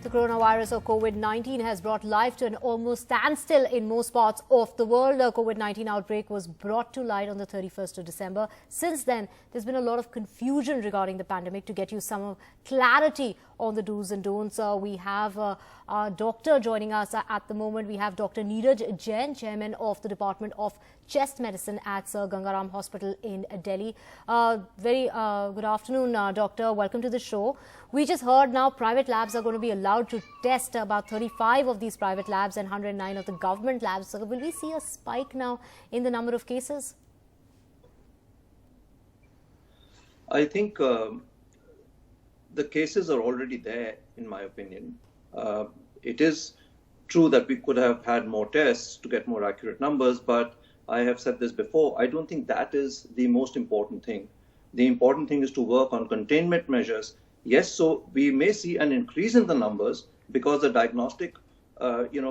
The coronavirus or COVID-19 has brought life to an almost standstill in most parts of the world. The COVID-19 outbreak was brought to light on the 31st of December. Since then, there's been a lot of confusion regarding the pandemic. To get you some clarity on the do's and don'ts, we have our doctor joining us at the moment. We have Dr. Neeraj Jain, Chairman of the Department of Chest Medicine at Sir Gangaram Hospital in Delhi. Very good afternoon, Doctor. Welcome to the show. We just heard now private labs are going to be allowed to test about 35 of these private labs and 109 of the government labs. So will we see a spike now in the number of cases? I think the cases are already there, in my opinion. It is true that we could have had more tests to get more accurate numbers, but I have said this before, I don't think that is the most important thing. The important thing is to work on containment measures. Yes, so we may see an increase in the numbers because the diagnostic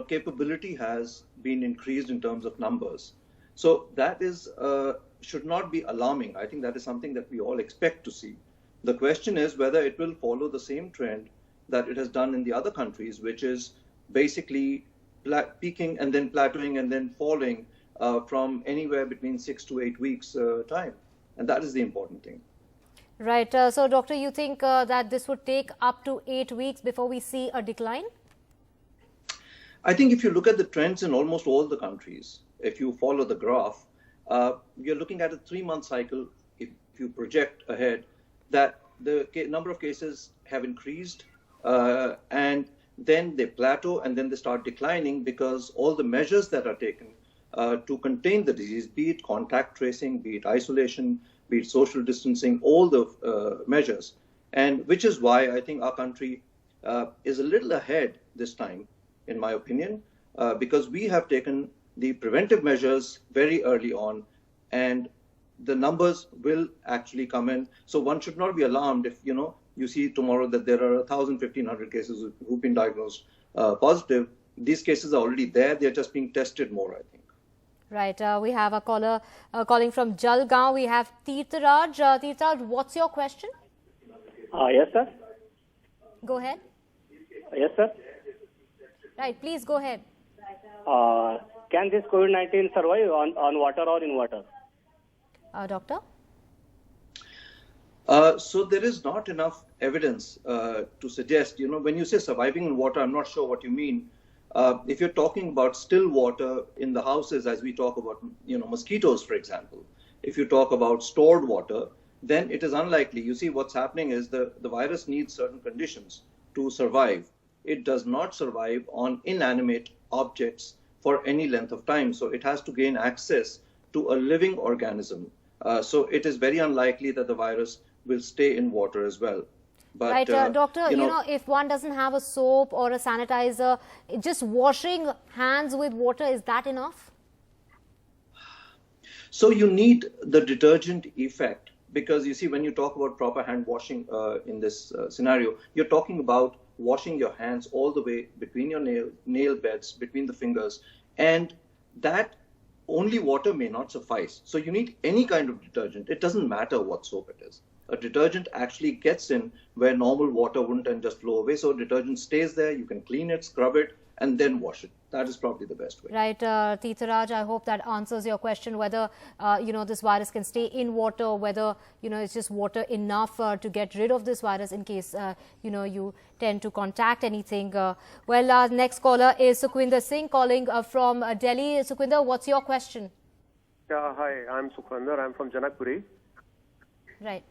capability has been increased in terms of numbers. So that is should not be alarming. I think that is something that we all expect to see. The question is whether it will follow the same trend that it has done in the other countries, which is basically peaking and then plateauing and then falling from anywhere between 6 to 8 weeks time. And that is the important thing. Right. So, Doctor, you think that this would take up to 8 weeks before we see a decline? I think if you look at the trends in almost all the countries, if you follow the graph, you're looking at a 3-month cycle. If you project ahead, that the number of cases have increased and then they plateau and then they start declining because all the measures that are taken to contain the disease, be it contact tracing, be it isolation, be it social distancing, all the measures. And which is why I think our country is a little ahead this time, in my opinion, because we have taken the preventive measures very early on and the numbers will actually come in. So one should not be alarmed if, you see tomorrow that there are 1,000, 1,500 cases who've been diagnosed positive. These cases are already there. They're just being tested more, I think. Right. We have a caller calling from Jalgaon. We have Tirtharaj. Tirtharaj, what's your question? Yes, sir. Go ahead. Yes, sir. Right. Please go ahead. Can this COVID-19 survive on water or in water? Doctor? So there is not enough evidence to suggest, when you say surviving in water, I'm not sure what you mean. If you're talking about still water in the houses, as we talk about, mosquitoes, for example, if you talk about stored water, then it is unlikely. You see, what's happening is the virus needs certain conditions to survive. It does not survive on inanimate objects for any length of time. So it has to gain access to a living organism. So it is very unlikely that the virus will stay in water as well. But, right, Doctor, if one doesn't have a soap or a sanitizer, just washing hands with water, is that enough? So you need the detergent effect because you see, when you talk about proper hand washing in this scenario, you're talking about washing your hands all the way between your nail beds, between the fingers, and that only water may not suffice. So you need any kind of detergent. It doesn't matter what soap it is. A detergent actually gets in where normal water wouldn't and just flow away. So detergent stays there, you can clean it, scrub it, and then wash it. That is probably the best way. Right, Tirtharaj, I hope that answers your question whether, this virus can stay in water, whether, it's just water enough to get rid of this virus in case, you tend to contact anything. Well, next caller is Sukhwinder Singh calling from Delhi. Sukhwinder, what's your question? Yeah, hi, I'm Sukhwinder. I'm from Janakpuri. Right.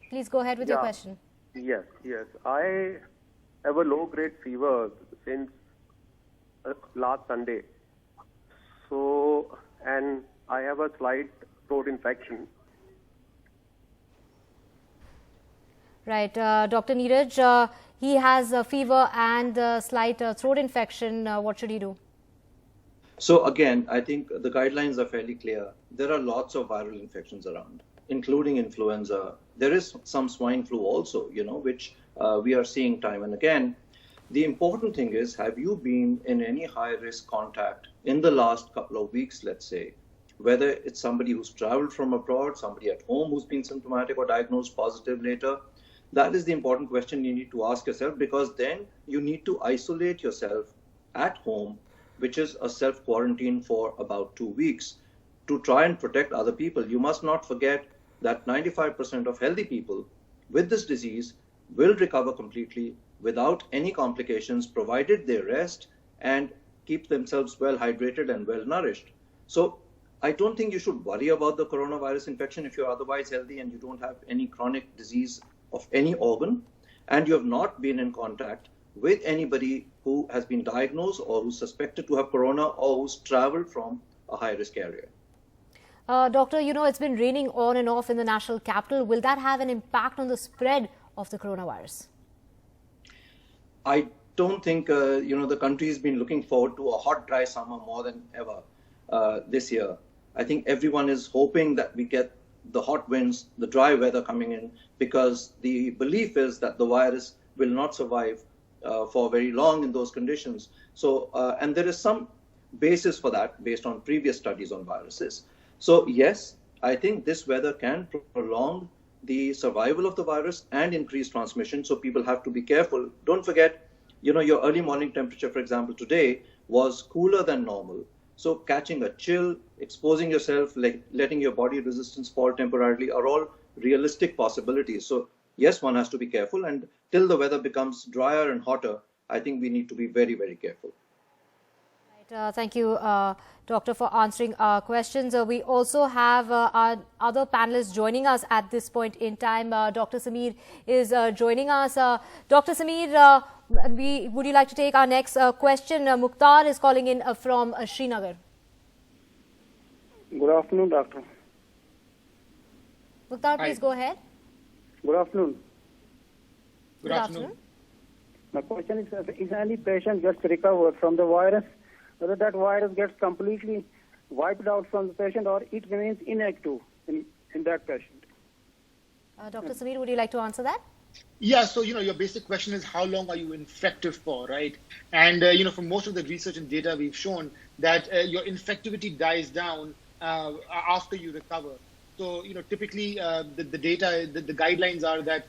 Please go ahead with your question. Yes. I have a low-grade fever since last Sunday. So, and I have a slight throat infection. Right. Dr. Neeraj, he has a fever and a slight throat infection. What should he do? So again, I think the guidelines are fairly clear. There are lots of viral infections around, including influenza. There is some swine flu also, which we are seeing time and again. The important thing is, have you been in any high-risk contact in the last couple of weeks, let's say, whether it's somebody who's traveled from abroad, somebody at home who's been symptomatic or diagnosed positive later, That is the important question you need to ask yourself, because then you need to isolate yourself at home, which is a self-quarantine for about 2 weeks, to try and protect other people. You must not forget that 95% of healthy people with this disease will recover completely without any complications, provided they rest and keep themselves well hydrated and well nourished. So I don't think you should worry about the coronavirus infection if you're otherwise healthy and you don't have any chronic disease of any organ, and you have not been in contact with anybody who has been diagnosed or who's suspected to have corona or who's traveled from a high-risk area. Doctor, it's been raining on and off in the national capital. Will that have an impact on the spread of the coronavirus? I don't think, the country has been looking forward to a hot, dry summer more than ever this year. I think everyone is hoping that we get the hot winds, the dry weather coming in, because the belief is that the virus will not survive for very long in those conditions. So, and there is some basis for that based on previous studies on viruses. So yes, I think this weather can prolong the survival of the virus and increase transmission. So people have to be careful. Don't forget, your early morning temperature, for example, today was cooler than normal. So catching a chill, exposing yourself, letting your body resistance fall temporarily are all realistic possibilities. So yes, one has to be careful. And till the weather becomes drier and hotter, I think we need to be very, very careful. Right, thank you, Doctor, for answering our questions. We also have our other panelists joining us at this point in time. Dr. Sameer is joining us. Dr. Sameer, would you like to take our next question? Mukhtar is calling in from Srinagar. Good afternoon, doctor. Mukhtar, please go ahead. Good afternoon. Good afternoon. My question is, if any patient gets recovered from the virus, whether that virus gets completely wiped out from the patient or it remains inactive in that patient? Dr. Sameer, would you like to answer that? Yeah, so, your basic question is how long are you infective for, right? And, from most of the research and data, we've shown that your infectivity dies down after you recover. So, typically the data, the guidelines are that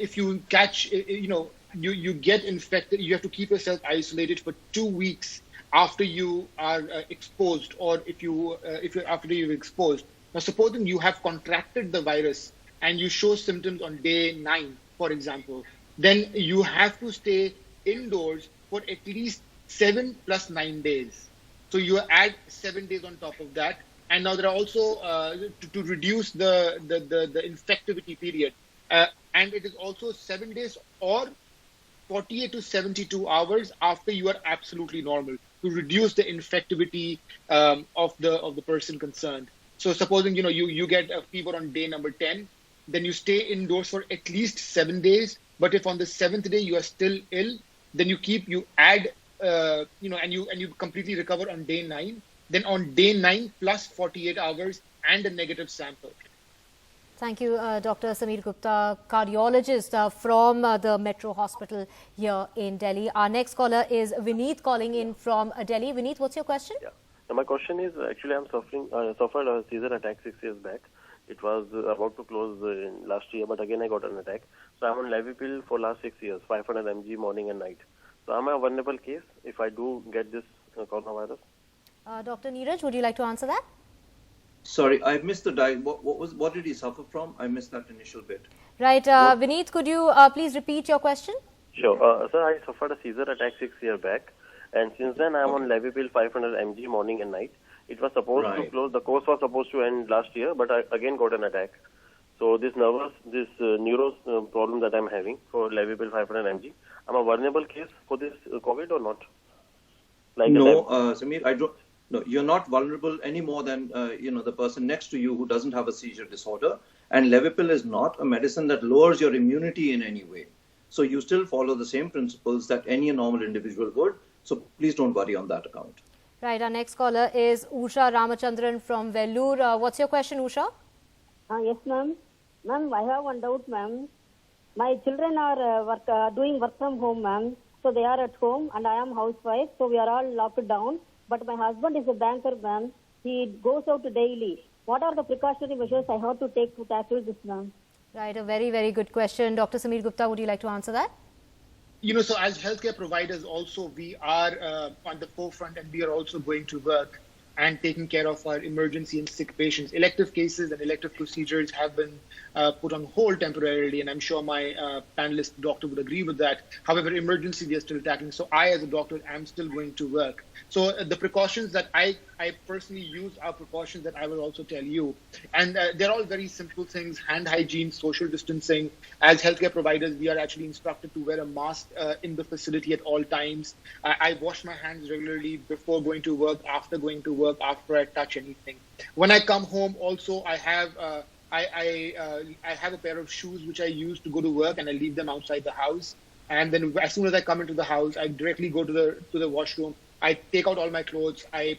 if you catch, you get infected, you have to keep yourself isolated for 2 weeks after you are exposed, or if you're after you're exposed. Now, supposing you have contracted the virus and you show symptoms on day 9, for example, then you have to stay indoors for at least 7 plus 9 days. So you add 7 days on top of that. And now there are also to reduce the infectivity period, and it is also 7 days or 48 to 72 hours after you are absolutely normal, to reduce the infectivity of the person concerned. So supposing you get a fever on day number 10, then you stay indoors for at least 7 days. But if on the 7th day you are still ill, then you add and you completely recover on day 9. Then on day 9 plus 48 hours and a negative sample. Thank you, Dr. Sameer Gupta, cardiologist from the Metro Hospital here in Delhi. Our next caller is Vineet calling in from Delhi. Vineet, what's your question? Yeah. Now my question is, actually I'm suffered a seizure attack 6 years back. It was about to close last year, but again I got an attack. So I'm on Levipil for last 6 years, 500 mg morning and night. So am I a vulnerable case if I do get this coronavirus? Dr. Neeraj, would you like to answer that? Sorry, I missed the what did he suffer from? I missed that initial bit. Right, Vineet, could you please repeat your question? Sure. Sir, I suffered a seizure attack 6 years back, and since then I'm on Levipil 500 mg morning and night. It was supposed to close. The course was supposed to end last year, but I again got an attack. So this neuro problem that I'm having for Levipil 500 mg, I'm a vulnerable case for this COVID or not? No, Sameer, I don't. No, you're not vulnerable any more than the person next to you who doesn't have a seizure disorder. And Levipil is not a medicine that lowers your immunity in any way. So you still follow the same principles that any normal individual would. So please don't worry on that account. Right. Our next caller is Usha Ramachandran from Vellore. What's your question, Usha? Yes, ma'am. Ma'am, I have one doubt, ma'am. My children are doing work from home, ma'am. So they are at home and I am housewife. So we are all locked down. But my husband is a banker, ma'am. He goes out daily. What are the precautionary measures I have to take to tackle this, ma'am? Right, a very, very good question. Dr. Sameer Gupta, would you like to answer that? So as healthcare providers also, we are on the forefront, and we are also going to work and taking care of our emergency and sick patients. Elective cases and elective procedures have been put on hold temporarily, and I'm sure my panelist doctor would agree with that. However, emergency we are still tackling. So I, as a doctor, am still going to work. So the precautions that I personally use are precautions that I will also tell you. And they're all very simple things: hand hygiene, social distancing. As healthcare providers, we are actually instructed to wear a mask in the facility at all times. I wash my hands regularly before going to work, after going to work, after I touch anything. When I come home, also I have I have a pair of shoes which I use to go to work, and I leave them outside the house. And then as soon as I come into the house, I directly go to the washroom. I take out all my clothes. I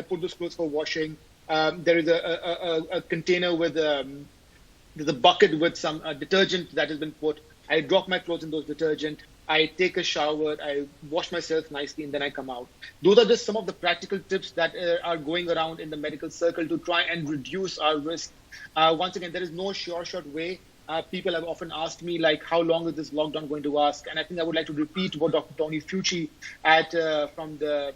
put those clothes for washing. There is a container with there's a bucket with some detergent that has been put. I drop my clothes in those detergent. I take a shower, I wash myself nicely, and then I come out. Those are just some of the practical tips that are going around in the medical circle to try and reduce our risk. Once again, there is no sure-shot way. People have often asked me, like, how long is this lockdown going to last? And I think I would like to repeat what Dr. Tony Fauci, from the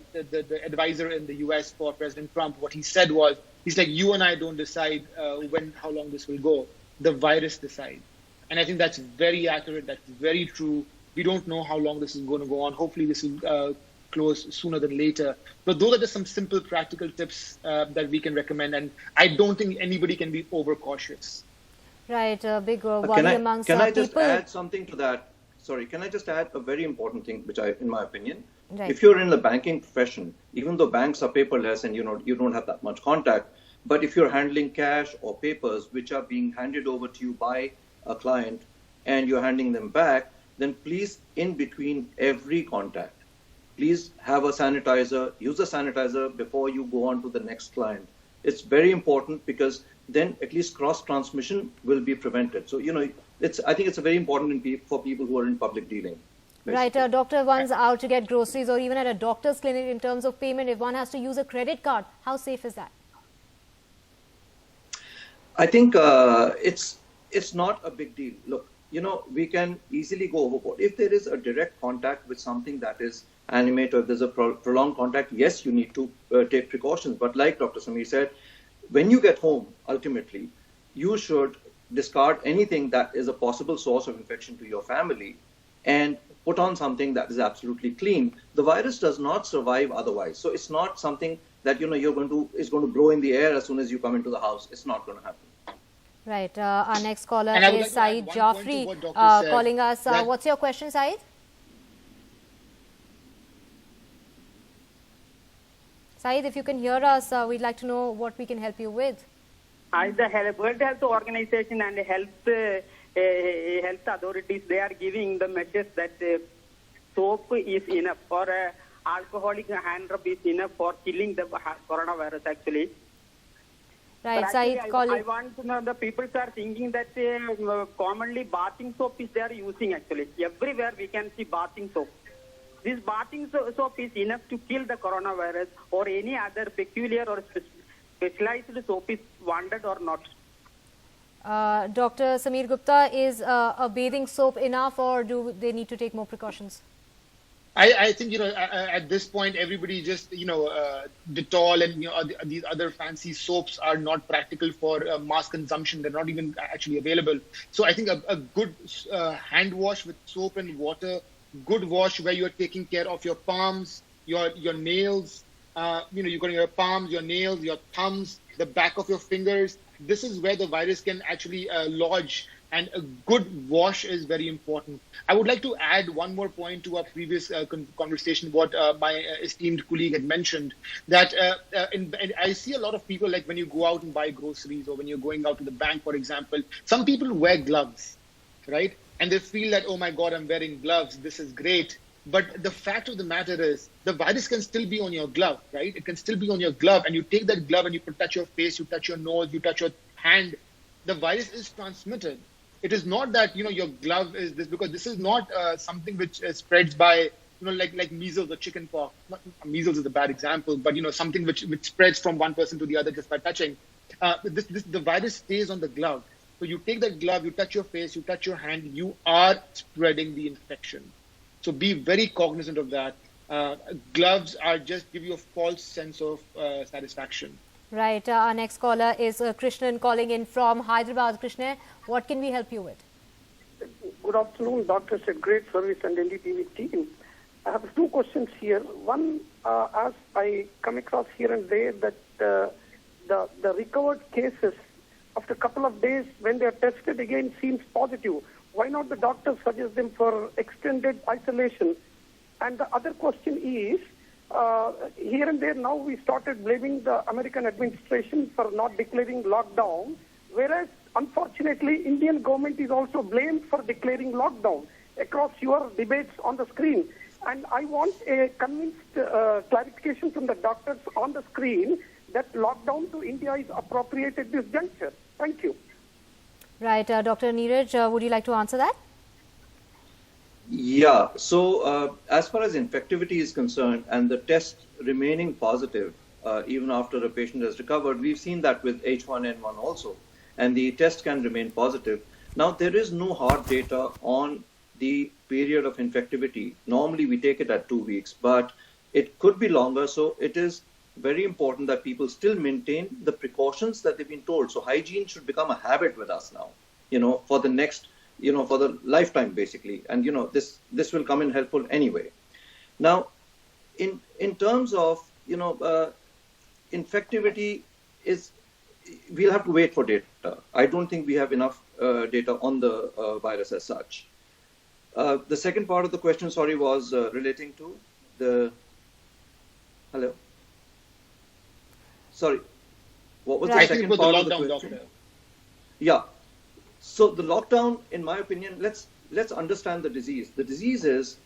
advisor in the US for President Trump, what he said was, he's like, you and I don't decide how long this will go. The virus decides. And I think that's very accurate. That's very true. We don't know how long this is going to go on. Hopefully this will close sooner than later. But those are just some simple practical tips that we can recommend. And I don't think anybody can be overcautious. Right, big worry amongst Can I just people. add something to that? Sorry, can I just add a very important thing, in my opinion, Right. if you're in the banking profession, even though banks are paperless and you don't have that much contact, but if you're handling cash or papers which are being handed over to you by a client and you're handing them back, then please, in between every contact, please have a sanitizer, use a sanitizer before you go on to the next client. It's very important because then at least cross-transmission will be prevented. So, I think it's very important for people who are in public dealing. Right, doctor, one's out to get groceries or even at a doctor's clinic in terms of payment, if one has to use a credit card, how safe is that? I think it's not a big deal. Look, we can easily go overboard. If there is a direct contact with something that is animate, or if there's a prolonged contact, yes, you need to take precautions. But like Dr. Sameer said, when you get home, ultimately, you should discard anything that is a possible source of infection to your family and put on something that is absolutely clean. The virus does not survive otherwise. So it's not something that is going to blow in the air as soon as you come into the house. It's not going to happen. Right. Our next caller is Saeed Jaffrey calling us. What's your question, Saeed? Saeed, if you can hear us, we'd like to know what we can help you with. The World Health Organization and health authorities, they are giving the message that soap is enough, or alcoholic hand rub is enough for killing the coronavirus, actually. Right, actually, Saeed, I want to know, the people are thinking that commonly bathing soap is they are using, actually. Everywhere we can see bathing soap. This bathing soap is enough to kill the coronavirus, or any other peculiar or specialized soap is wanted or not? Dr. Sameer Gupta, is a bathing soap enough, or do they need to take more precautions? I think, at this point, everybody just, Dettol and these other fancy soaps are not practical for mass consumption. They're not even actually available. So I think a good hand wash with soap and water, good wash where you're taking care of your palms, your nails, you've got your palms, your nails, your thumbs, the back of your fingers. This is where the virus can actually lodge, and a good wash is very important. I would like to add one more point to our previous conversation, what my esteemed colleague had mentioned, that I see a lot of people, like when you go out and buy groceries, or when you're going out to the bank, for example, some people wear gloves, right? And they feel that, oh my God, I'm wearing gloves, this is great. But the fact of the matter is, the virus can still be on your glove, right? It can still be on your glove, and you take that glove and you touch your face, you touch your nose, you touch your hand. The virus is transmitted. It is not that, your glove is this, because this is not something which spreads by, like measles or chicken pox. Measles is a bad example, but, something which spreads from one person to the other just by touching. The virus stays on the glove. So you take that glove, you touch your face, you touch your hand, you are spreading the infection. So be very cognizant of that. Gloves are just give you a false sense of satisfaction. Right. Our next caller is Krishnan calling in from Hyderabad. Krishnan, what can we help you with? Good afternoon, doctors. A great service and NDTV team. I have two questions here. One, as I come across here and there that the recovered cases after a couple of days when they are tested again seems positive. Why not the doctors suggest them for extended isolation? And the other question is, here and there now we started blaming the American administration for not declaring lockdown, whereas unfortunately Indian government is also blamed for declaring lockdown across your debates on the screen. And I want a convinced clarification from the doctors on the screen that lockdown to India is appropriate at this juncture. Thank you. Right. Dr. Neeraj, would you like to answer that? Yeah. So as far as infectivity is concerned and the test remaining positive, even after a patient has recovered, we've seen that with H1N1 also. And the test can remain positive. Now, there is no hard data on the period of infectivity. Normally, we take it at 2 weeks, but it could be longer. So it is very important that people still maintain the precautions that they've been told. So hygiene should become a habit with us now, for the next, for the lifetime, basically. And, this will come in helpful anyway. Now, in terms of, infectivity we'll have to wait for data. I don't think we have enough data on the virus as such. The second part of the question, sorry, was relating to the... Hello? Sorry. What was the second part of the question? Doctor. Yeah. So the lockdown, in my opinion, let's understand the disease. The disease is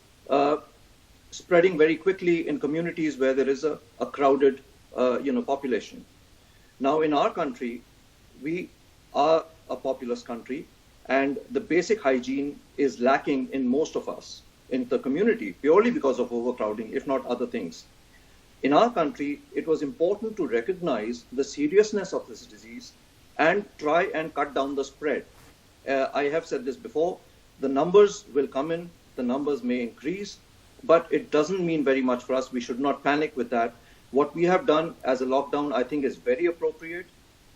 spreading very quickly in communities where there is a crowded, population. Now, in our country, we are a populous country, and the basic hygiene is lacking in most of us in the community, purely because of overcrowding, if not other things. In our country, it was important to recognize the seriousness of this disease and try and cut down the spread. I have said this before, the numbers will come in, the numbers may increase, but it doesn't mean very much for us. We should not panic with that. What we have done as a lockdown, I think, is very appropriate.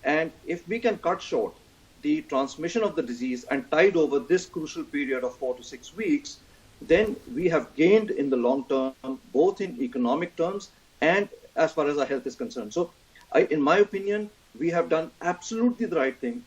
And if we can cut short the transmission of the disease and tide over this crucial period of 4 to 6 weeks, then we have gained in the long term, both in economic terms and as far as our health is concerned. So in my opinion, we have done absolutely the right thing.